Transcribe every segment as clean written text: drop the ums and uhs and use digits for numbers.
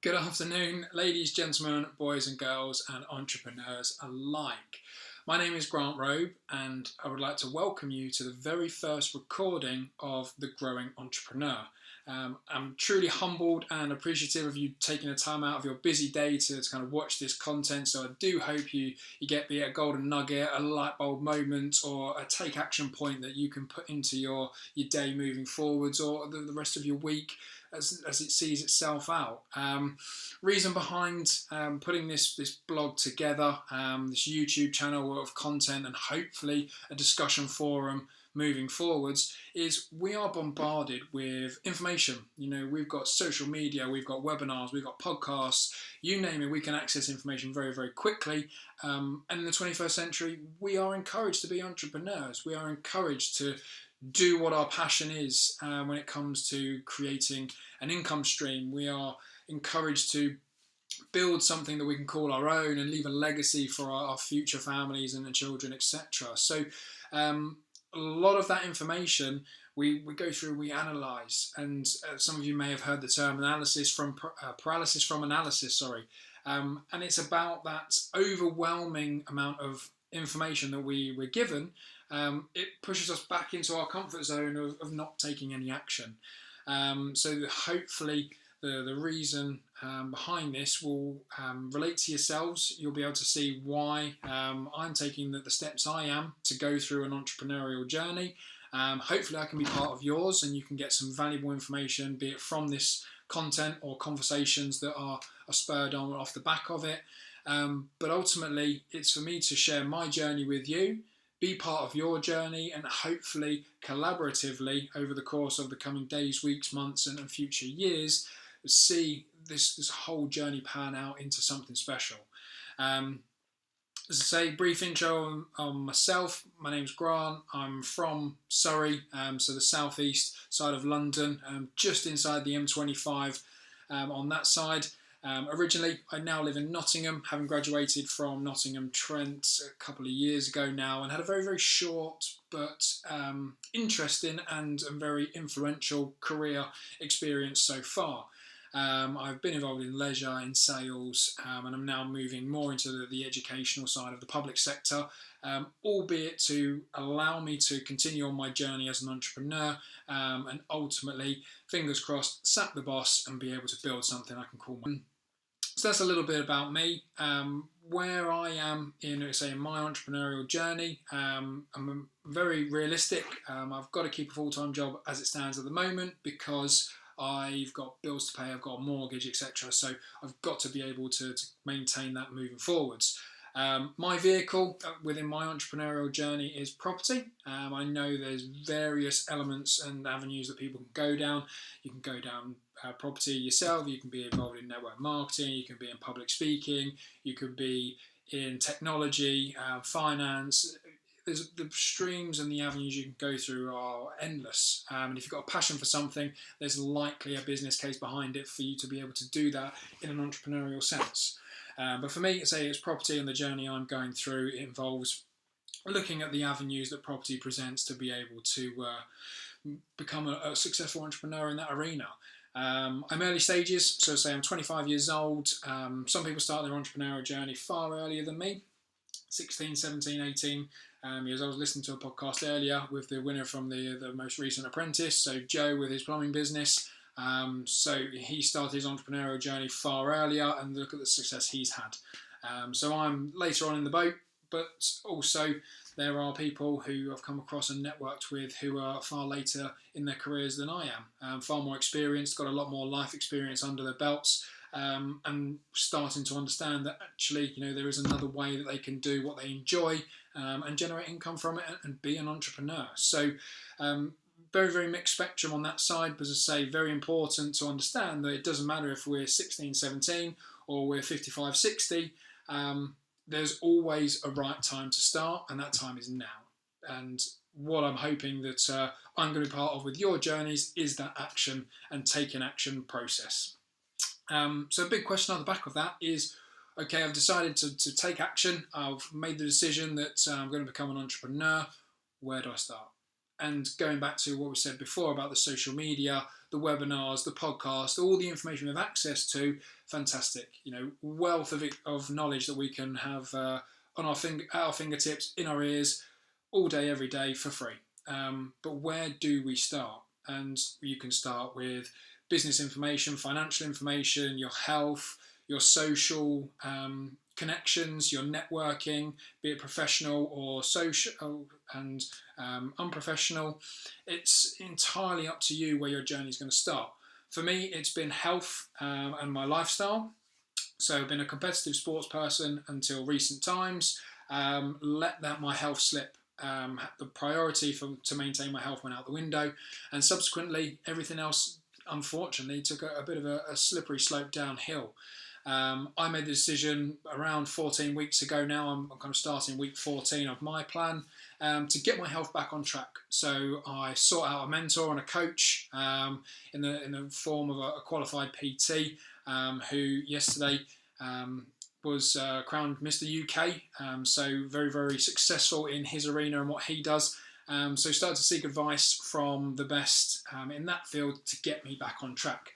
Good afternoon, ladies, gentlemen, boys and girls, and entrepreneurs alike. My name is Grant Robe, and I would like to welcome you to the very first recording of The Growing Entrepreneur. I'm truly humbled and appreciative of you taking the time out of your busy day to kind of watch this content. So I do hope you get be it a golden nugget, a light bulb moment, or a take action point that you can put into your day moving forwards, or the rest of your week as it sees itself out. Reason behind putting this blog together, this YouTube channel of content, and hopefully a discussion forum moving forwards, is we are bombarded with information. You know, we've got social media, we've got webinars, we've got podcasts, you name it, we can access information very, very quickly. And in the 21st century, we are encouraged to be entrepreneurs. We are encouraged to do what our passion is when it comes to creating an income stream. We are encouraged to build something that we can call our own and leave a legacy for our future families and the children, etc. So a lot of that information we go through, we analyse, and some of you may have heard the term paralysis from analysis, and it's about that overwhelming amount of information that we're given. It pushes us back into our comfort zone of not taking any action. So hopefully the reason behind this will relate to yourselves. You'll be able to see why I'm taking the steps I am to go through an entrepreneurial journey. Hopefully I can be part of yours, and you can get some valuable information, be it from this content or conversations that are spurred on off the back of it. But ultimately, it's for me to share my journey with you, be part of your journey, and hopefully collaboratively over the course of the coming days, weeks, months, and future years, see this whole journey pan out into something special. As I say, brief intro on myself. My name's Grant. I'm from Surrey, so the southeast side of London, just inside the M25 on that side. Originally, I now live in Nottingham, having graduated from Nottingham Trent a couple of years ago now, and had a very, very short but interesting and very influential career experience so far. I've been involved in leisure, in sales, and I'm now moving more into the educational side of the public sector, albeit to allow me to continue on my journey as an entrepreneur, and ultimately, fingers crossed, sack the boss and be able to build something I can call my own. So that's a little bit about me. Where I am in my entrepreneurial journey, I'm very realistic. I've got to keep a full-time job as it stands at the moment because I've got bills to pay, I've got a mortgage, etc. So I've got to be able to maintain that moving forwards. My vehicle within my entrepreneurial journey is property. I know there's various elements and avenues that people can go down. You can go down property yourself, you can be involved in network marketing, you can be in public speaking, you could be in technology, finance. The streams and the avenues you can go through are endless. And if you've got a passion for something, there's likely a business case behind it for you to be able to do that in an entrepreneurial sense. But for me, it's property, and the journey I'm going through involves looking at the avenues that property presents to be able to become a successful entrepreneur in that arena. I'm early stages, so I'm 25 years old. Some people start their entrepreneurial journey far earlier than me, 16, 17, 18 years. I was listening to a podcast earlier with the winner from the most recent Apprentice, so Joe with his plumbing business. So he started his entrepreneurial journey far earlier, and look at the success he's had. So I'm later on in the boat, but also there are people who I've come across and networked with who are far later in their careers than I am, far more experienced, got a lot more life experience under their belts, and starting to understand that actually, there is another way that they can do what they enjoy and generate income from it and be an entrepreneur. So very, very mixed spectrum on that side, but as I say, very important to understand that it doesn't matter if we're 16, 17 or we're 55, 60, there's always a right time to start, and that time is now. And what I'm hoping that I'm going to be part of with your journeys is that action and take an action process. So a big question on the back of that is, okay, I've decided to take action. I've made the decision that I'm going to become an entrepreneur. Where do I start? And going back to what we said before about the social media, the webinars, the podcast, all the information we have access to, fantastic. Wealth of knowledge that we can have on at our fingertips, in our ears, all day, every day for free. But where do we start? And you can start with business information, financial information, your health, your social connections, your networking, be it professional or social and unprofessional. It's entirely up to you where your journey is going to start. For me, it's been health and my lifestyle. So I've been a competitive sports person until recent times. Let my health slip. The priority to maintain my health went out the window, and subsequently everything else, unfortunately, took a bit of a slippery slope downhill. I made the decision around 14 weeks ago now. I'm kind of starting week 14 of my plan to get my health back on track. So I sought out a mentor and a coach in the form of a qualified PT who yesterday was crowned Mr. UK. So very, very successful in his arena and what he does. So started to seek advice from the best in that field to get me back on track.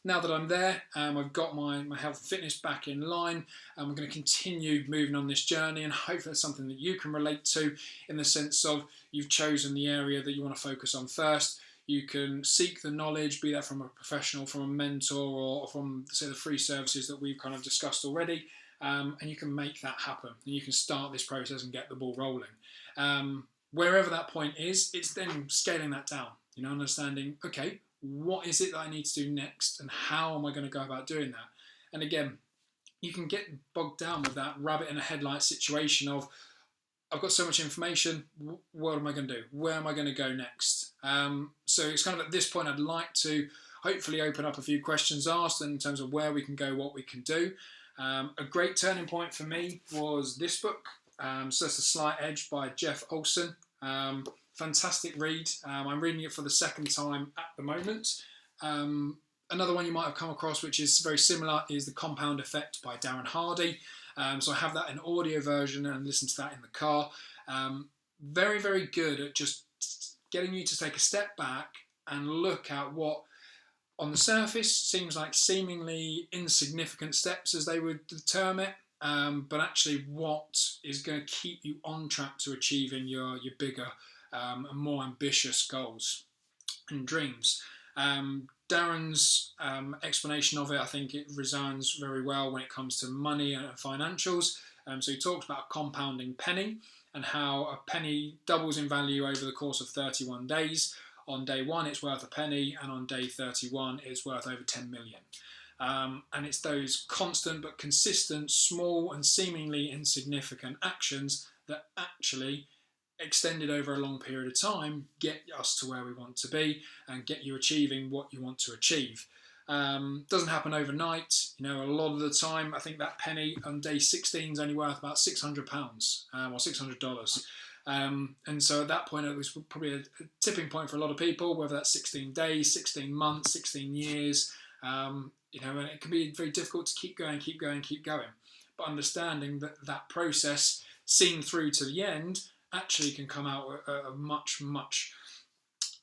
Now that I'm there, I've got my health and fitness back in line, and we're going to continue moving on this journey, and hopefully it's something that you can relate to in the sense of you've chosen the area that you want to focus on first. You can seek the knowledge, be that from a professional, from a mentor, or from, say, the free services that we've kind of discussed already, and you can make that happen, and you can start this process and get the ball rolling. Wherever that point is, it's then scaling that down, understanding, okay, what is it that I need to do next, and how am I going to go about doing that? And again, you can get bogged down with that rabbit in a headlight situation of, I've got so much information, what am I going to do? Where am I going to go next? So it's kind of at this point I'd like to hopefully open up a few questions asked in terms of where we can go, what we can do. A great turning point for me was this book, so that's The Slight Edge by Jeff Olson. Fantastic read. I'm reading it for the second time at the moment. Another one you might have come across, which is very similar, is The Compound Effect by Darren Hardy. So I have that in audio version and listen to that in the car. Very, very good at just getting you to take a step back and look at what, on the surface, seems like seemingly insignificant steps, as they would term it, but actually what is going to keep you on track to achieving your bigger and more ambitious goals and dreams. Darren's explanation of it, I think it resounds very well when it comes to money and financials. So he talks about a compounding penny and how a penny doubles in value over the course of 31 days. On day 1, it's worth a penny, and on day 31, it's worth over 10 million. And it's those constant but consistent, small and seemingly insignificant actions that actually, extended over a long period of time, get us to where we want to be and get you achieving what you want to achieve. Doesn't happen overnight. A lot of the time, I think that penny on day 16 is only worth about £600 or $600. And so at that point, it was probably a tipping point for a lot of people, whether that's 16 days, 16 months, 16 years, and it can be very difficult to keep going. But understanding that process, seen through to the end, actually can come out at a much, much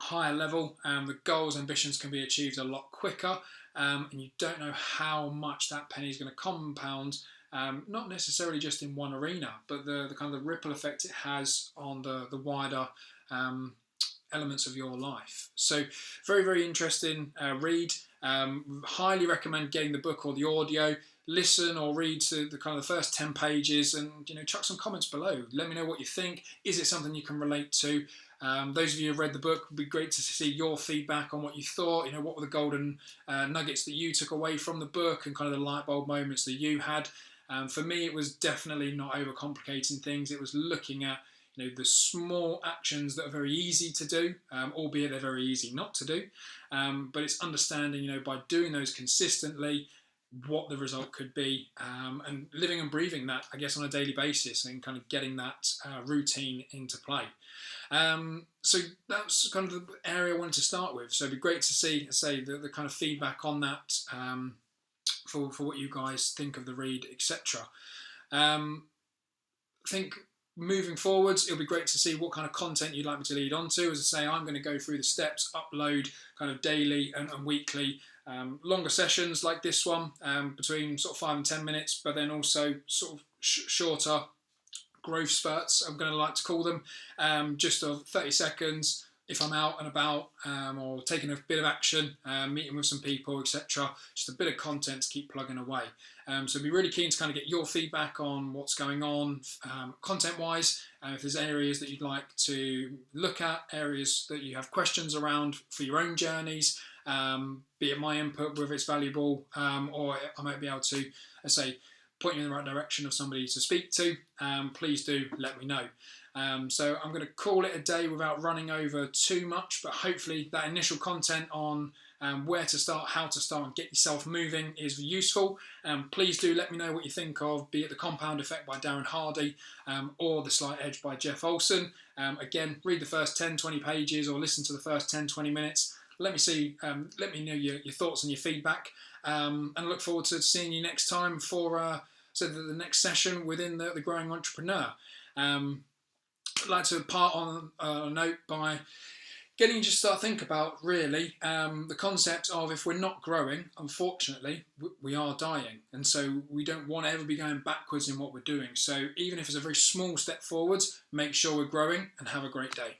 higher level. The goals, ambitions can be achieved a lot quicker, and you don't know how much that penny is going to compound, not necessarily just in one arena, but the kind of ripple effect it has on the wider elements of your life. So very, very interesting read. Highly recommend getting the book or the audio. Listen or read to the kind of the first 10 pages and chuck some comments below. Let me know what you think. Is it something you can relate to? Those of you who've read the book, it would be great to see your feedback on what you thought. What were the golden nuggets that you took away from the book and kind of the light bulb moments that you had. For me, it was definitely not overcomplicating things. It was looking at the small actions that are very easy to do, albeit they're very easy not to do. But it's understanding, by doing those consistently, what the result could be, and living and breathing that, I guess, on a daily basis, and kind of getting that routine into play. So that's kind of the area I wanted to start with. So it'd be great to see, the kind of feedback on that, for what you guys think of the read, etc. I think moving forwards, it'll be great to see what kind of content you'd like me to lead on to. As I say, I'm going to go through the steps, upload kind of daily and weekly, longer sessions like this one, between sort of 5 and 10 minutes, but then also sort of shorter growth spurts, I'm going to like to call them, just of 30 seconds if I'm out and about, or taking a bit of action, meeting with some people, etc. Just a bit of content to keep plugging away. So I'd be really keen to kind of get your feedback on what's going on content-wise, if there's areas that you'd like to look at, areas that you have questions around for your own journeys, be it my input, whether it's valuable, or I might be able to, point you in the right direction of somebody to speak to. Please do let me know. So I'm going to call it a day without running over too much, but hopefully that initial content on where to start, how to start and get yourself moving is useful. Please do let me know what you think of, be it The Compound Effect by Darren Hardy, or The Slight Edge by Jeff Olson. Again, read the first 10-20 pages or listen to the first 10-20 minutes. Let me know your thoughts and your feedback, and look forward to seeing you next time for the next session within the Growing Entrepreneur. I'd like to part on a note by getting you to start think about really the concept of, if we're not growing, unfortunately, we are dying. And so we don't want to ever be going backwards in what we're doing. So even if it's a very small step forwards, make sure we're growing, and have a great day.